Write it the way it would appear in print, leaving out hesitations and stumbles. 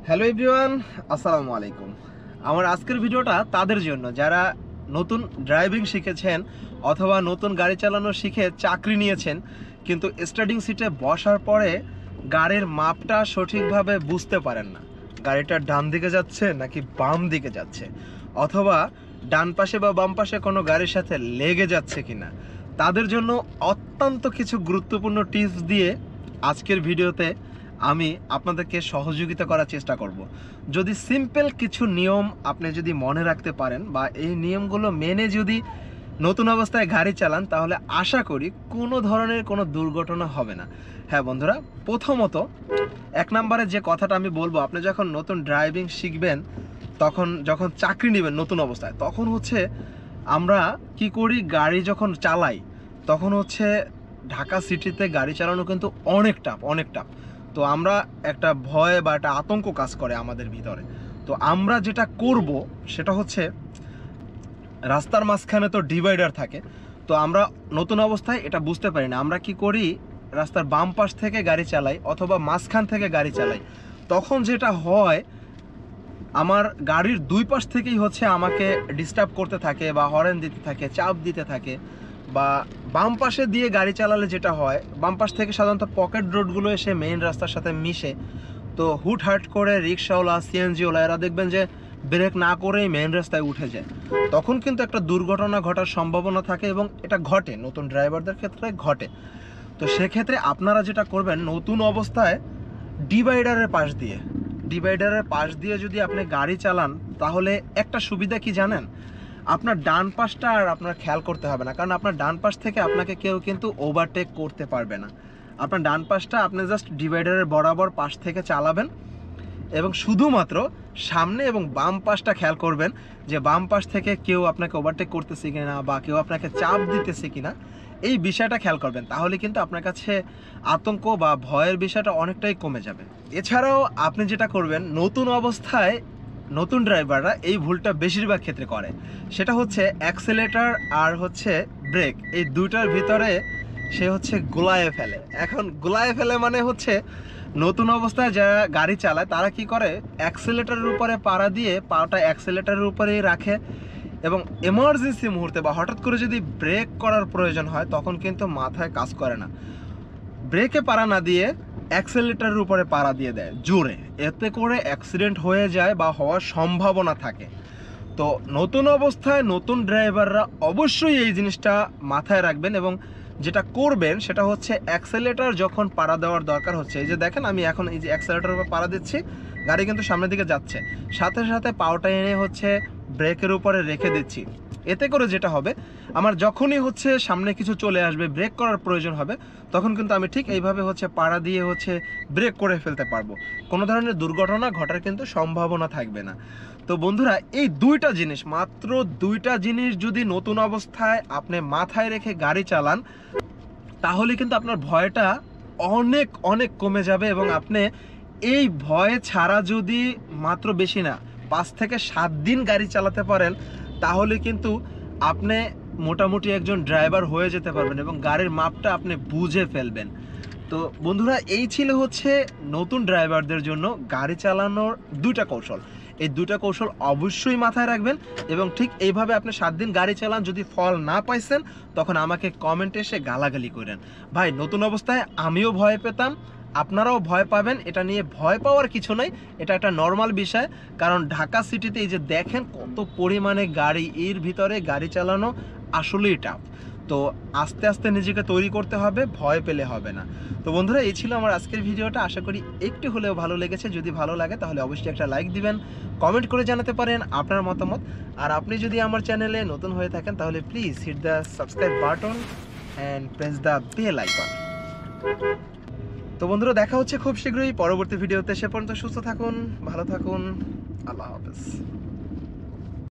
Hello everyone, আসসালামু আলাইকুম। আমার আজকের ভিডিওটা তাদের জন্য যারা নতুন ড্রাইভিং শিখেছেন অথবা নতুন গাড়ি চালানো শিখে চাকরি নিয়েছেন, কিন্তু স্টার্টিং সিটে বসার পরে গাড়ির মাপটা সঠিকভাবে বুঝতে পারেন না। গাড়িটা ডান দিকে যাচ্ছে নাকি বাম দিকে যাচ্ছে, অথবা ডান পাশে বা বাম পাশে কোনো গাড়ির সাথে লেগে যাচ্ছে কিনা, তাদের জন্য অত্যন্ত কিছু গুরুত্বপূর্ণ টিপস দিয়ে আজকের ভিডিওতে আমি আপনাদেরকে সহযোগিতা করার চেষ্টা করব। যদি সিম্পল কিছু নিয়ম আপনি যদি মনে রাখতে পারেন বা এই নিয়মগুলো মেনে যদি নতুন অবস্থায় গাড়ি চালান, তাহলে আশা করি কোনো ধরনের কোনো দুর্ঘটনা হবে না। হ্যাঁ বন্ধুরা, প্রথমত এক নম্বরে যে কথাটা আমি বলবো, আপনি যখন নতুন ড্রাইভিং শিখবেন, যখন চাকরি নেবেন নতুন অবস্থায়, তখন হচ্ছে আমরা কি করি, গাড়ি যখন চালাই তখন হচ্ছে ঢাকা সিটিতে গাড়ি চালানো কিন্তু অনেক টাফ। তো আমরা একটা ভয় বা একটা আতঙ্ক কাজ করে আমাদের ভিতরে। তো আমরা যেটা করব সেটা হচ্ছে, রাস্তার মাঝখানে তো ডিভাইডার থাকে, তো আমরা নতুন অবস্থায় এটা বুঝতে পারি না। আমরা কি করি, রাস্তার বাম পাশ থেকে গাড়ি চালাই অথবা মাঝখান থেকে গাড়ি চালাই। তখন যেটা হয়, আমার গাড়ির দুই পাশ থেকেই হচ্ছে আমাকে ডিস্টার্ব করতে থাকে বা হর্ন দিতে থাকে, চাপ দিতে থাকে। বা বাম পাশে দিয়ে গাড়ি চালালে যেটা হয়, বাম পাশ থেকে সাধারণত পকেট রোডগুলো এসে মেইন রাস্তার সাথে মিশে, তো হুটহাট করে রিক্সাওয়ালা, সিএনজিওয়ালা এরা দেখবেন যে ব্রেক না করেই মেইন রাস্তায় উঠে যায়। তখন কিন্তু একটা দুর্ঘটনা ঘটার সম্ভাবনা থাকে এবং এটা ঘটে, নতুন ড্রাইভারদের ক্ষেত্রে ঘটে। তো সেক্ষেত্রে আপনারা যেটা করবেন, নতুন অবস্থায় ডিভাইডারের পাশ দিয়ে যদি আপনি গাড়ি চালান, তাহলে একটা সুবিধা কি জানেন, আপনার ডান পাশটা আর আপনার খেয়াল করতে হবে না, কারণ আপনার ডান পাশ থেকে আপনাকে কেউ কিন্তু ওভারটেক করতে পারবে না। আপনার ডান পাশটা আপনি জাস্ট ডিভাইডারের বরাবর পাশ থেকে চালাবেন এবং শুধুমাত্র সামনে এবং বাম পাশটা খেয়াল করবেন যে বাম পাশ থেকে কেউ আপনাকে ওভারটেক করতেছে কিনা বা কেউ আপনাকে চাপ দিতেছে কিনা, এই বিষয়টা খেয়াল করবেন। তাহলে কিন্তু আপনার কাছে আতঙ্ক বা ভয়ের বিষয়টা অনেকটাই কমে যাবে। এছাড়াও আপনি যেটা করবেন, নতুন অবস্থায় নতুন ড্রাইভাররা এই ভুলটা বেশিরভাগ ক্ষেত্রে করে, সেটা হচ্ছে অ্যাক্সেলেটর আর হচ্ছে ব্রেক, এই দুইটার ভিতরে সে হচ্ছে গোলায়ে ফেলে। এখন গোলায়ে ফেলে মানে হচ্ছে, নতুন অবস্থায় যারা গাড়ি চালায় তারা কি করে, অ্যাক্সেলেটরের উপরে পাড়া দিয়ে পাটা অ্যাক্সেলেটরের উপরেই রাখে এবং এমার্জেন্সি মুহূর্তে বা হঠাৎ করে যদি ব্রেক করার প্রয়োজন হয়, তখন কিন্তু মাথায় কাজ করে না, ব্রেকে পাড়া না দিয়ে অ্যাক্সেলেটরের উপরে পাড়া দিয়ে দেয় জোরে। এতে করে অ্যাক্সিডেন্ট হয়ে যায় বা হওয়ার সম্ভাবনা থাকে। তো নতুন অবস্থায় নতুন ড্রাইভাররা অবশ্যই এই জিনিসটা মাথায় রাখবেন এবং যেটা করবেন সেটা হচ্ছে, অ্যাক্সেলেটর যখন পাড়া দেওয়ার দরকার হচ্ছে, এই যে দেখেন আমি এখন এই যে অ্যাক্সেলেটরের উপর পাড়া দিচ্ছি, গাড়ি কিন্তু সামনের দিকে যাচ্ছে, সাথে সাথে পাওটা এনে হচ্ছে ব্রেকের উপরে রেখে দিচ্ছি। এতে করে যেটা হবে, আমার যখনই হচ্ছে সামনে কিছু চলে আসবে, ব্রেক করার প্রয়োজন হবে, তখন কিন্তু আমি ঠিক এইভাবে হচ্ছে পাড়া দিয়ে হচ্ছে ব্রেক করে ফেলতে পারবো। কোনো ধরনের দুর্ঘটনা ঘটার কিন্তু সম্ভাবনা থাকবে না। তো বন্ধুরা, এই মাত্র দুইটা জিনিস যদি নতুন অবস্থায় আপনি মাথায় রেখে গাড়ি চালান, তাহলে কিন্তু আপনার ভয়টা অনেক অনেক কমে যাবে এবং আপনি এই ভয় ছাড়া যদি মাত্র বেশি না 5 থেকে 7 দিন গাড়ি চালাতে পারেন, তাহলে কিন্তু আপনি মোটামুটি একজন ড্রাইভার হয়ে যেতে পারবেন এবং গাড়ির মাপটা আপনি বুঝে ফেলবেন। তো বন্ধুরা, এই ছিল হচ্ছে নতুন ড্রাইভারদের জন্য গাড়ি চালানোর দুইটা কৌশল। এই দুইটা কৌশল অবশ্যই মাথায় রাখবেন এবং ঠিক এইভাবে আপনি 7 দিন গাড়ি চালান। যদি ফল না পাইছেন, তখন আমাকে কমেন্টে এসে গালাগালি করেন। ভাই, নতুন অবস্থায় আমিও ভয় পেতাম, আপনারাও ভয় পাবেন, এটা নিয়ে ভয় পাওয়ার কিছু নাই, এটা একটা নর্মাল বিষয়। কারণ ঢাকা সিটিতে এই যে দেখেন কত পরিমাণে গাড়ি, এর ভিতরে গাড়ি চালানো আসলেই টাফ। তো আস্তে আস্তে নিজেকে তৈরি করতে হবে, ভয় পেলে হবে না। তো বন্ধুরা, এই ছিল আমার আজকের ভিডিওটা। আশা করি একটু হলেও ভালো লেগেছে। যদি ভালো লাগে তাহলে অবশ্যই একটা লাইক দিবেন, কমেন্ট করে জানাতে পারেন আপনার মতামত। আর আপনি যদি আমার চ্যানেলে নতুন হয়ে থাকেন, তাহলে please hit the subscribe button and press the bell icon. তো বন্ধুরা, দেখা হচ্ছে খুব শীঘ্রই পরবর্তী ভিডিওতে। সে পর্যন্ত সুস্থ থাকুন, ভালো থাকুন, আল্লাহ হাফেজ।